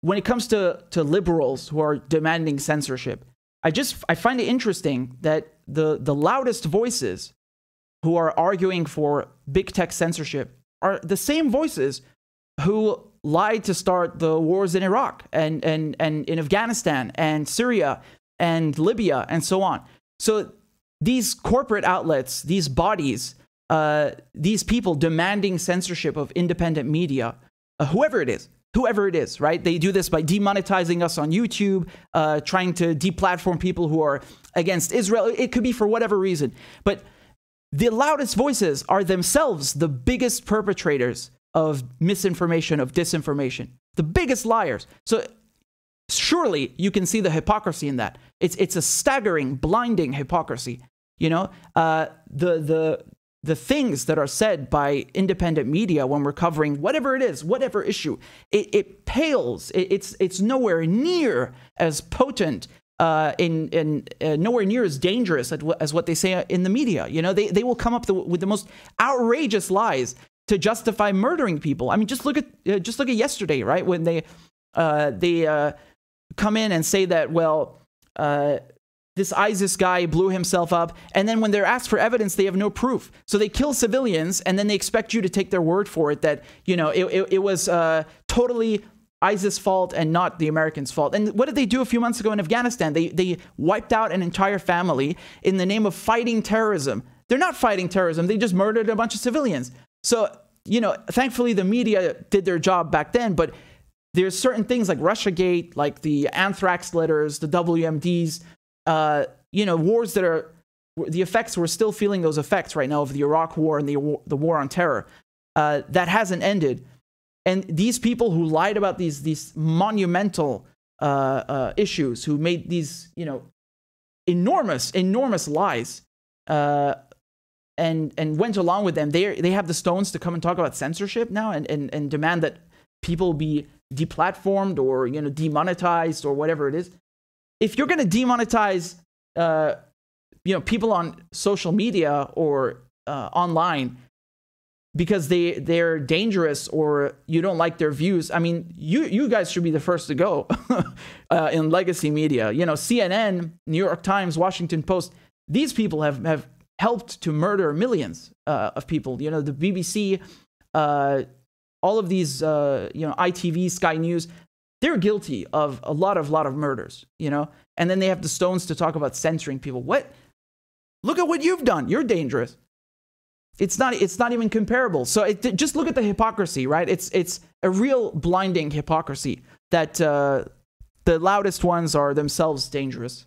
when it comes to liberals who are demanding censorship, I find it interesting that the loudest voices who are arguing for big tech censorship are the same voices who lied to start the wars in Iraq and in Afghanistan and Syria and Libya and so on. So these corporate outlets, these bodies, these people demanding censorship of independent media, whoever it is, right? They do this by demonetizing us on YouTube, trying to deplatform people who are against Israel. It could be for whatever reason. But the loudest voices are themselves the biggest perpetrators of misinformation, of disinformation, the biggest liars. So surely you can see the hypocrisy in that. It's a staggering, blinding hypocrisy. You know, the things that are said by independent media when we're covering whatever it is, whatever issue, it pales. It's nowhere near as potent, nowhere near as dangerous as what they say in the media. You know, they will come up with the most outrageous lies to justify murdering people. I mean, just look at yesterday, right? When they come in and say that, well, this ISIS guy blew himself up, and then when they're asked for evidence, they have no proof. So they kill civilians, and then they expect you to take their word for it that, you know, it was totally ISIS' fault and not the Americans' fault. And what did they do a few months ago in Afghanistan? They wiped out an entire family in the name of fighting terrorism. They're not fighting terrorism. They just murdered a bunch of civilians. So, you know, thankfully the media did their job back then, but there's certain things like Russiagate, like the anthrax letters, the WMDs, you know, wars that are, the effects, we're still feeling those effects right now of the Iraq war and the war on terror. That hasn't ended. And these people who lied about these monumental issues, who made these, you know, enormous lies, and went along with them, they have the stones to come and talk about censorship now and demand that people be deplatformed or, you know, demonetized or whatever it is. If you're going to demonetize, you know, people on social media or online because they're dangerous or you don't like their views, I mean, you guys should be the first to go in legacy media. You know, CNN, New York Times, Washington Post, these people have helped to murder millions of people. You know, the BBC, all of these, you know, ITV, Sky News, they're guilty of a lot of murders, you know, and then they have the stones to talk about censoring people. What? Look at what you've done. You're dangerous. It's not even comparable. So just look at the hypocrisy, right? It's a real blinding hypocrisy that the loudest ones are themselves dangerous.